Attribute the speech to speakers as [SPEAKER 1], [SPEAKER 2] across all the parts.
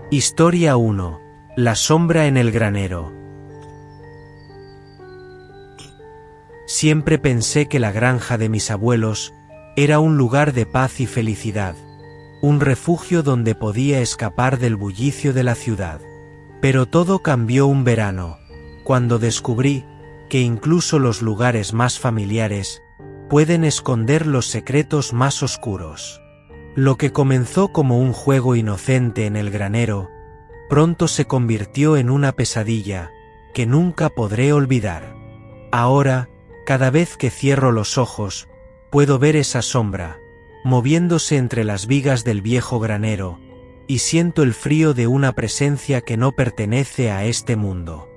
[SPEAKER 1] Historia 1. La sombra en el granero. Siempre pensé que la granja de mis abuelos era un lugar de paz y felicidad, un refugio donde podía escapar del bullicio de la ciudad. Pero todo cambió un verano, cuando descubrí que incluso los lugares más familiares pueden esconder los secretos más oscuros. Lo que comenzó como un juego inocente en el granero, pronto se convirtió en una pesadilla que nunca podré olvidar. Ahora, cada vez que cierro los ojos, puedo ver esa sombra, moviéndose entre las vigas del viejo granero, y siento el frío de una presencia que no pertenece a este mundo.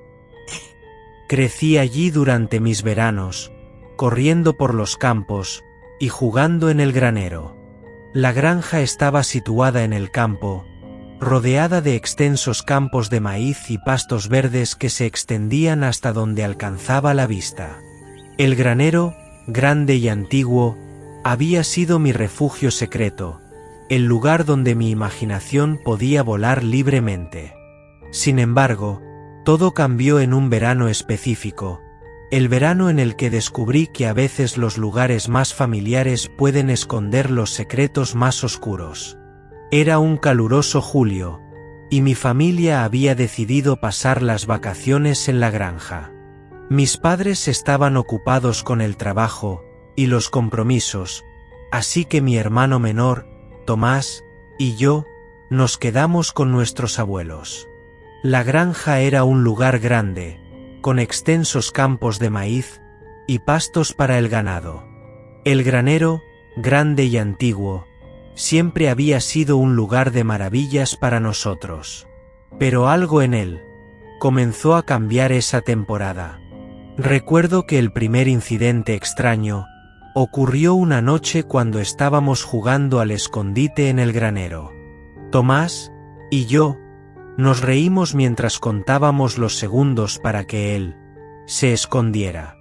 [SPEAKER 1] Crecí allí durante mis veranos, corriendo por los campos y jugando en el granero. La granja estaba situada en el campo, rodeada de extensos campos de maíz y pastos verdes que se extendían hasta donde alcanzaba la vista. El granero, grande y antiguo, había sido mi refugio secreto, el lugar donde mi imaginación podía volar libremente. Sin embargo, todo cambió en un verano específico, el verano en el que descubrí que a veces los lugares más familiares pueden esconder los secretos más oscuros. Era un caluroso julio, y mi familia había decidido pasar las vacaciones en la granja. Mis padres estaban ocupados con el trabajo y los compromisos, así que mi hermano menor, Tomás, y yo, nos quedamos con nuestros abuelos. La granja era un lugar grande, con extensos campos de maíz y pastos para el ganado. El granero, grande y antiguo, siempre había sido un lugar de maravillas para nosotros. Pero algo en él comenzó a cambiar esa temporada. Recuerdo que el primer incidente extraño ocurrió una noche cuando estábamos jugando al escondite en el granero. Tomás y yo nos reímos mientras contábamos los segundos para que él se escondiera.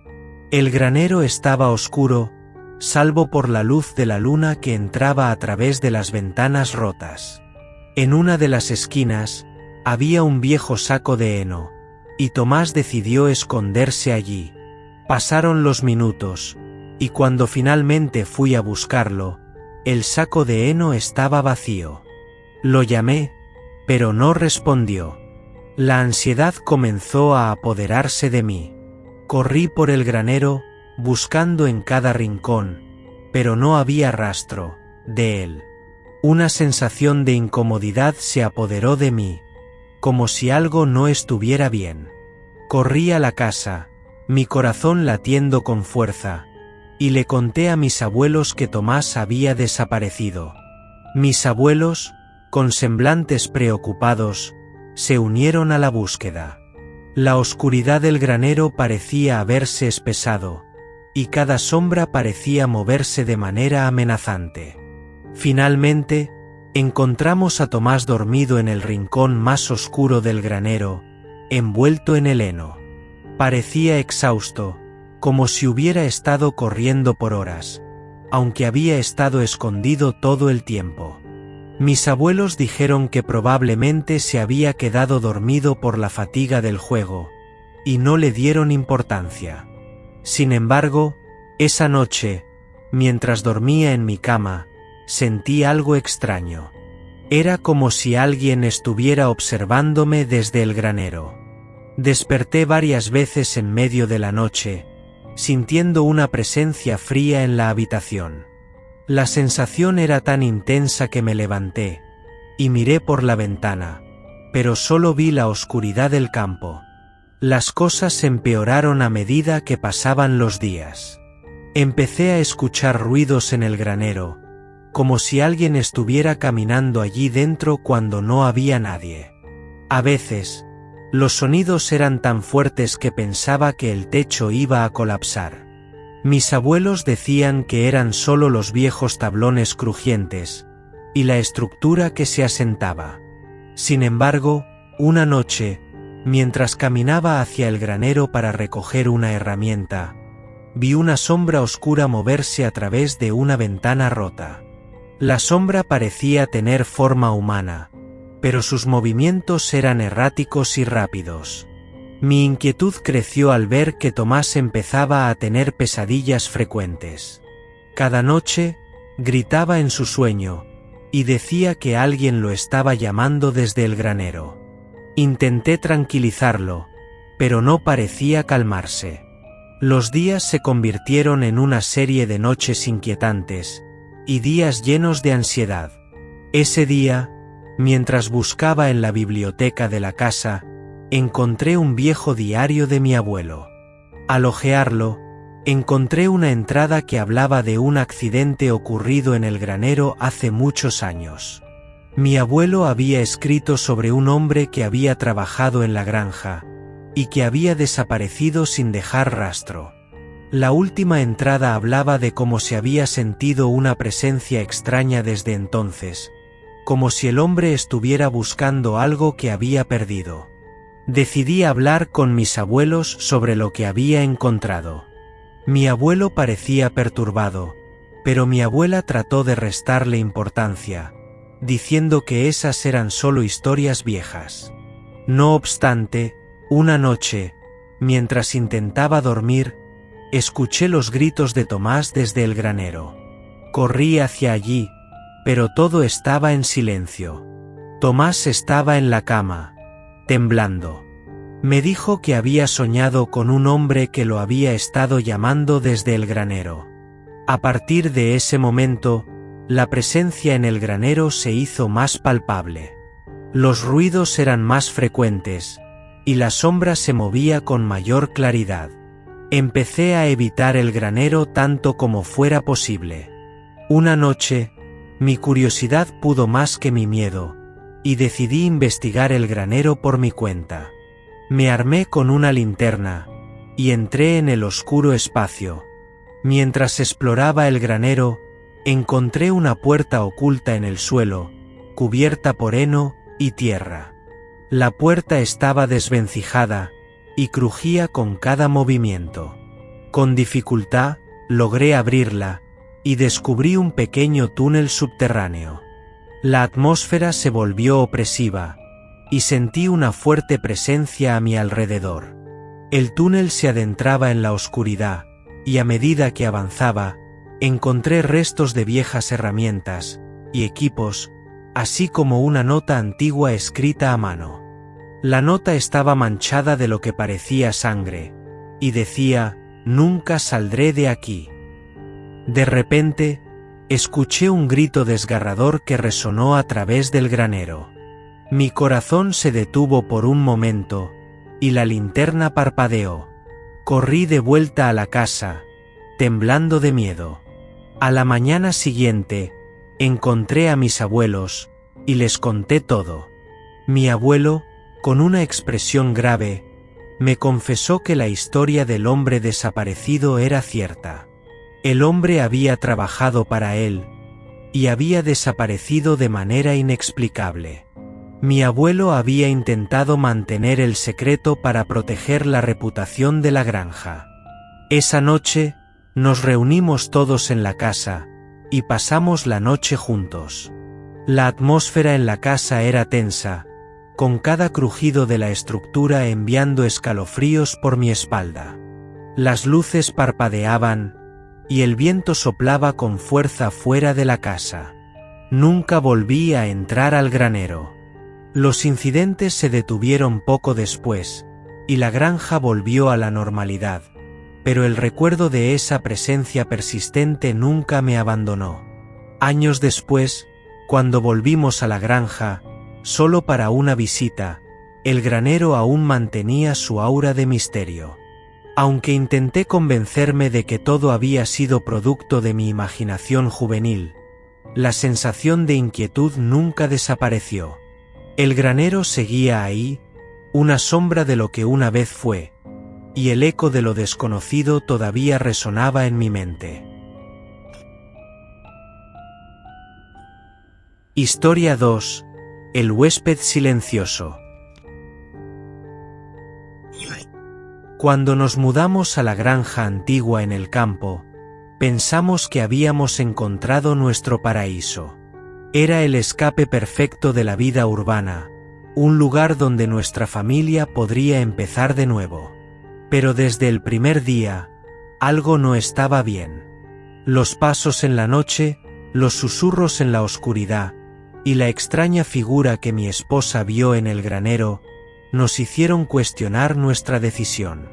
[SPEAKER 1] El granero estaba oscuro, salvo por la luz de la luna que entraba a través de las ventanas rotas. En una de las esquinas había un viejo saco de heno, y Tomás decidió esconderse allí. Pasaron los minutos, y cuando finalmente fui a buscarlo, el saco de heno estaba vacío. Lo llamé, pero no respondió. La ansiedad comenzó a apoderarse de mí. Corrí por el granero, buscando en cada rincón, pero no había rastro de él. Una sensación de incomodidad se apoderó de mí, como si algo no estuviera bien. Corrí a la casa, mi corazón latiendo con fuerza, y le conté a mis abuelos que Tomás había desaparecido. Mis abuelos, con semblantes preocupados, se unieron a la búsqueda. La oscuridad del granero parecía haberse espesado, y cada sombra parecía moverse de manera amenazante. Finalmente, encontramos a Tomás dormido en el rincón más oscuro del granero, envuelto en el heno. Parecía exhausto, como si hubiera estado corriendo por horas, aunque había estado escondido todo el tiempo. Mis abuelos dijeron que probablemente se había quedado dormido por la fatiga del juego, y no le dieron importancia. Sin embargo, esa noche, mientras dormía en mi cama, sentí algo extraño. Era como si alguien estuviera observándome desde el granero. Desperté varias veces en medio de la noche, sintiendo una presencia fría en la habitación. La sensación era tan intensa que me levanté y miré por la ventana, pero solo vi la oscuridad del campo. Las cosas empeoraron a medida que pasaban los días. Empecé a escuchar ruidos en el granero, como si alguien estuviera caminando allí dentro cuando no había nadie. A veces, los sonidos eran tan fuertes que pensaba que el techo iba a colapsar. Mis abuelos decían que eran solo los viejos tablones crujientes y la estructura que se asentaba. Sin embargo, una noche, mientras caminaba hacia el granero para recoger una herramienta, vi una sombra oscura moverse a través de una ventana rota. La sombra parecía tener forma humana, pero sus movimientos eran erráticos y rápidos. Mi inquietud creció al ver que Tomás empezaba a tener pesadillas frecuentes. Cada noche, gritaba en su sueño, y decía que alguien lo estaba llamando desde el granero. Intenté tranquilizarlo, pero no parecía calmarse. Los días se convirtieron en una serie de noches inquietantes, y días llenos de ansiedad. Ese día, mientras buscaba en la biblioteca de la casa, encontré un viejo diario de mi abuelo. Al hojearlo, encontré una entrada que hablaba de un accidente ocurrido en el granero hace muchos años. Mi abuelo había escrito sobre un hombre que había trabajado en la granja, y que había desaparecido sin dejar rastro. La última entrada hablaba de cómo se había sentido una presencia extraña desde entonces, como si el hombre estuviera buscando algo que había perdido. Decidí hablar con mis abuelos sobre lo que había encontrado. Mi abuelo parecía perturbado, pero mi abuela trató de restarle importancia, diciendo que esas eran solo historias viejas. No obstante, una noche, mientras intentaba dormir, escuché los gritos de Tomás desde el granero. Corrí hacia allí, pero todo estaba en silencio. Tomás estaba en la cama, temblando. Me dijo que había soñado con un hombre que lo había estado llamando desde el granero. A partir de ese momento, la presencia en el granero se hizo más palpable. Los ruidos eran más frecuentes, y la sombra se movía con mayor claridad. Empecé a evitar el granero tanto como fuera posible. Una noche, mi curiosidad pudo más que mi miedo, y decidí investigar el granero por mi cuenta. Me armé con una linterna, y entré en el oscuro espacio. Mientras exploraba el granero, encontré una puerta oculta en el suelo, cubierta por heno y tierra. La puerta estaba desvencijada, y crujía con cada movimiento. Con dificultad, logré abrirla, y descubrí un pequeño túnel subterráneo. La atmósfera se volvió opresiva, y sentí una fuerte presencia a mi alrededor. El túnel se adentraba en la oscuridad, y a medida que avanzaba, encontré restos de viejas herramientas y equipos, así como una nota antigua escrita a mano. La nota estaba manchada de lo que parecía sangre, y decía: «Nunca saldré de aquí». De repente, escuché un grito desgarrador que resonó a través del granero. Mi corazón se detuvo por un momento, y la linterna parpadeó. Corrí de vuelta a la casa, temblando de miedo. A la mañana siguiente, encontré a mis abuelos, y les conté todo. Mi abuelo, con una expresión grave, me confesó que la historia del hombre desaparecido era cierta. El hombre había trabajado para él, y había desaparecido de manera inexplicable. Mi abuelo había intentado mantener el secreto para proteger la reputación de la granja. Esa noche, nos reunimos todos en la casa, y pasamos la noche juntos. La atmósfera en la casa era tensa, con cada crujido de la estructura enviando escalofríos por mi espalda. Las luces parpadeaban, y el viento soplaba con fuerza fuera de la casa. Nunca volví a entrar al granero. Los incidentes se detuvieron poco después, y la granja volvió a la normalidad, pero el recuerdo de esa presencia persistente nunca me abandonó. Años después, cuando volvimos a la granja, solo para una visita, el granero aún mantenía su aura de misterio. Aunque intenté convencerme de que todo había sido producto de mi imaginación juvenil, la sensación de inquietud nunca desapareció. El granero seguía ahí, una sombra de lo que una vez fue, y el eco de lo desconocido todavía resonaba en mi mente. Historia 2. El huésped silencioso. Cuando nos mudamos a la granja antigua en el campo, pensamos que habíamos encontrado nuestro paraíso. Era el escape perfecto de la vida urbana, un lugar donde nuestra familia podría empezar de nuevo. Pero desde el primer día, algo no estaba bien. Los pasos en la noche, los susurros en la oscuridad, y la extraña figura que mi esposa vio en el granero, nos hicieron cuestionar nuestra decisión.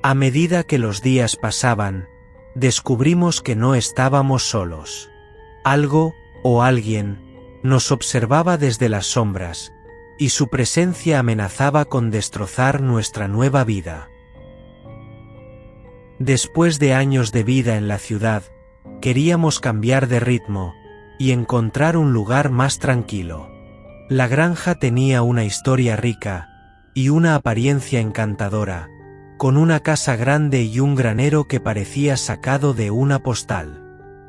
[SPEAKER 1] A medida que los días pasaban, descubrimos que no estábamos solos. Algo, o alguien, nos observaba desde las sombras, y su presencia amenazaba con destrozar nuestra nueva vida. Después de años de vida en la ciudad, queríamos cambiar de ritmo y encontrar un lugar más tranquilo. La granja tenía una historia rica y una apariencia encantadora, con una casa grande y un granero que parecía sacado de una postal.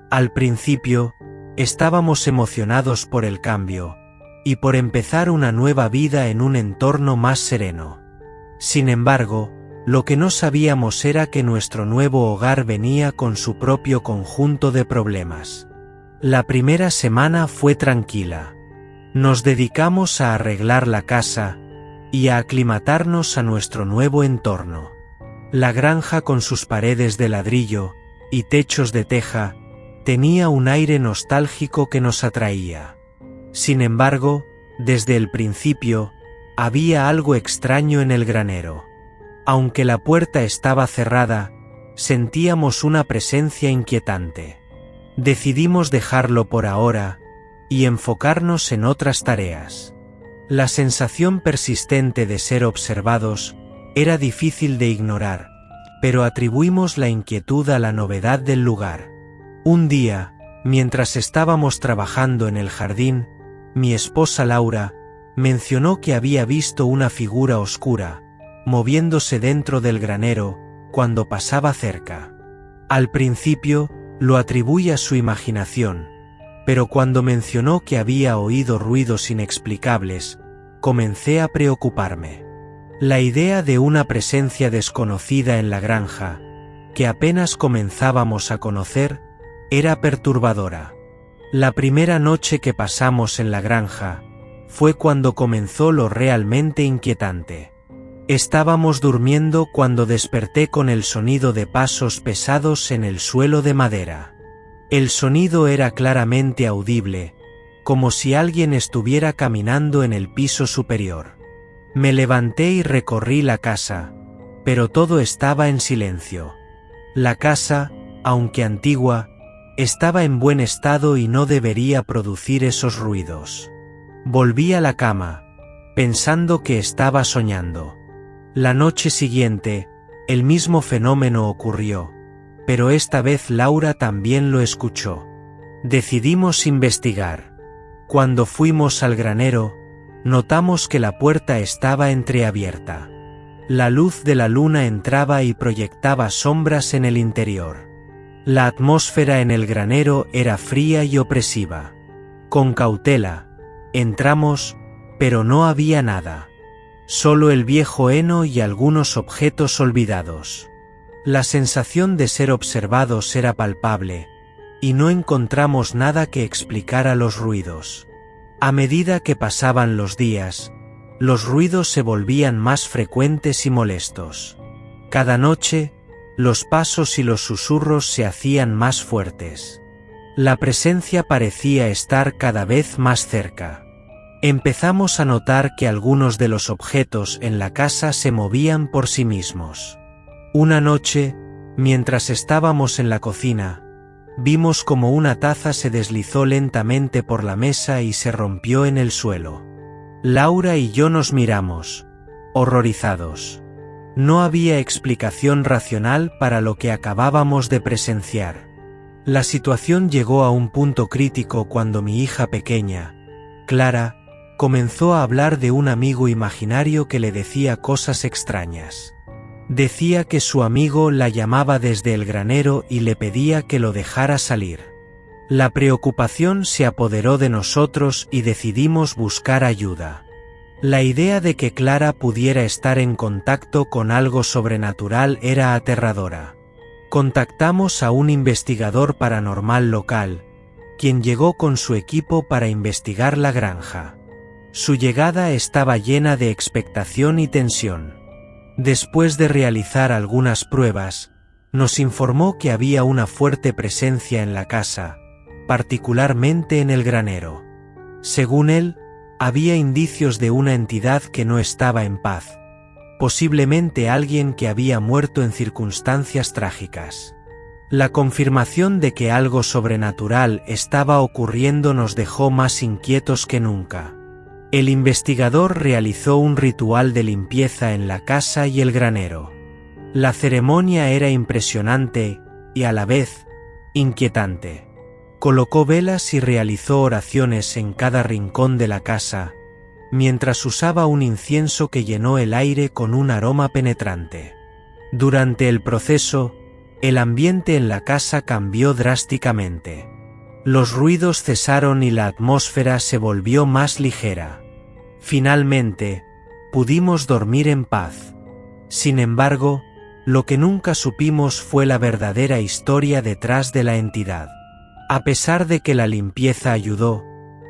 [SPEAKER 1] Al principio, estábamos emocionados por el cambio y por empezar una nueva vida en un entorno más sereno. Sin embargo, lo que no sabíamos era que nuestro nuevo hogar venía con su propio conjunto de problemas. La primera semana fue tranquila. Nos dedicamos a arreglar la casa y a aclimatarnos a nuestro nuevo entorno. La granja, con sus paredes de ladrillo y techos de teja, tenía un aire nostálgico que nos atraía. Sin embargo, desde el principio, había algo extraño en el granero. Aunque la puerta estaba cerrada, sentíamos una presencia inquietante. Decidimos dejarlo por ahora y enfocarnos en otras tareas. La sensación persistente de ser observados era difícil de ignorar, pero atribuimos la inquietud a la novedad del lugar. Un día, mientras estábamos trabajando en el jardín, mi esposa Laura mencionó que había visto una figura oscura moviéndose dentro del granero cuando pasaba cerca. Al principio, lo atribuí a su imaginación, pero cuando mencionó que había oído ruidos inexplicables, comencé a preocuparme. La idea de una presencia desconocida en la granja, que apenas comenzábamos a conocer, era perturbadora. La primera noche que pasamos en la granja fue cuando comenzó lo realmente inquietante. Estábamos durmiendo cuando desperté con el sonido de pasos pesados en el suelo de madera. El sonido era claramente audible, como si alguien estuviera caminando en el piso superior. Me levanté y recorrí la casa, pero todo estaba en silencio. La casa, aunque antigua, estaba en buen estado y no debería producir esos ruidos. Volví a la cama, pensando que estaba soñando. La noche siguiente, el mismo fenómeno ocurrió, pero esta vez Laura también lo escuchó. Decidimos investigar. Cuando fuimos al granero, notamos que la puerta estaba entreabierta. La luz de la luna entraba y proyectaba sombras en el interior. La atmósfera en el granero era fría y opresiva. Con cautela, entramos, pero no había nada. Solo el viejo heno y algunos objetos olvidados. La sensación de ser observados era palpable, y no encontramos nada que explicara los ruidos. A medida que pasaban los días, los ruidos se volvían más frecuentes y molestos. Cada noche, los pasos y los susurros se hacían más fuertes. La presencia parecía estar cada vez más cerca. Empezamos a notar que algunos de los objetos en la casa se movían por sí mismos. Una noche, mientras estábamos en la cocina, vimos como una taza se deslizó lentamente por la mesa y se rompió en el suelo. Laura y yo nos miramos, horrorizados. No había explicación racional para lo que acabábamos de presenciar. La situación llegó a un punto crítico cuando mi hija pequeña, Clara, comenzó a hablar de un amigo imaginario que le decía cosas extrañas. Decía que su amigo la llamaba desde el granero y le pedía que lo dejara salir. La preocupación se apoderó de nosotros y decidimos buscar ayuda. La idea de que Clara pudiera estar en contacto con algo sobrenatural era aterradora. Contactamos a un investigador paranormal local, quien llegó con su equipo para investigar la granja. Su llegada estaba llena de expectación y tensión. Después de realizar algunas pruebas, nos informó que había una fuerte presencia en la casa, particularmente en el granero. Según él, había indicios de una entidad que no estaba en paz, posiblemente alguien que había muerto en circunstancias trágicas. La confirmación de que algo sobrenatural estaba ocurriendo nos dejó más inquietos que nunca. El investigador realizó un ritual de limpieza en la casa y el granero. La ceremonia era impresionante y a la vez inquietante. Colocó velas y realizó oraciones en cada rincón de la casa, mientras usaba un incienso que llenó el aire con un aroma penetrante. Durante el proceso, el ambiente en la casa cambió drásticamente. Los ruidos cesaron y la atmósfera se volvió más ligera. Finalmente, pudimos dormir en paz. Sin embargo, lo que nunca supimos fue la verdadera historia detrás de la entidad. A pesar de que la limpieza ayudó,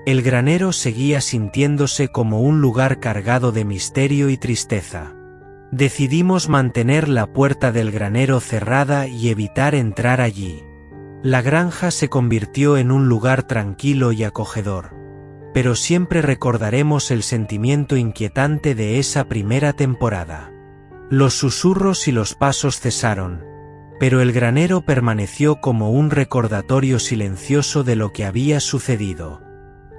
[SPEAKER 1] el granero seguía sintiéndose como un lugar cargado de misterio y tristeza. Decidimos mantener la puerta del granero cerrada y evitar entrar allí. La granja se convirtió en un lugar tranquilo y acogedor, pero siempre recordaremos el sentimiento inquietante de esa primera temporada. Los susurros y los pasos cesaron, pero el granero permaneció como un recordatorio silencioso de lo que había sucedido.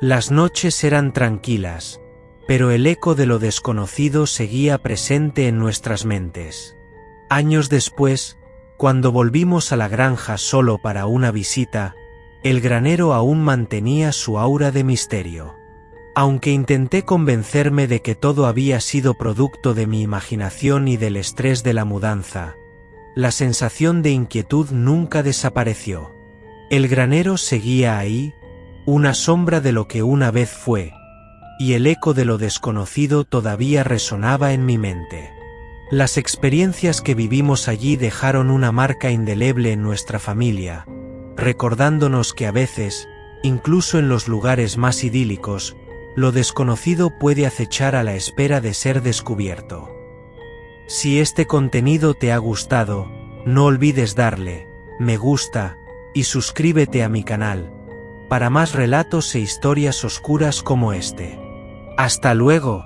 [SPEAKER 1] Las noches eran tranquilas, pero el eco de lo desconocido seguía presente en nuestras mentes. Años después, cuando volvimos a la granja solo para una visita, el granero aún mantenía su aura de misterio. Aunque intenté convencerme de que todo había sido producto de mi imaginación y del estrés de la mudanza, la sensación de inquietud nunca desapareció. El granero seguía ahí, una sombra de lo que una vez fue, y el eco de lo desconocido todavía resonaba en mi mente. Las experiencias que vivimos allí dejaron una marca indeleble en nuestra familia, recordándonos que a veces, incluso en los lugares más idílicos, lo desconocido puede acechar a la espera de ser descubierto. Si este contenido te ha gustado, no olvides darle me gusta y suscríbete a mi canal, para más relatos e historias oscuras como este. ¡Hasta luego!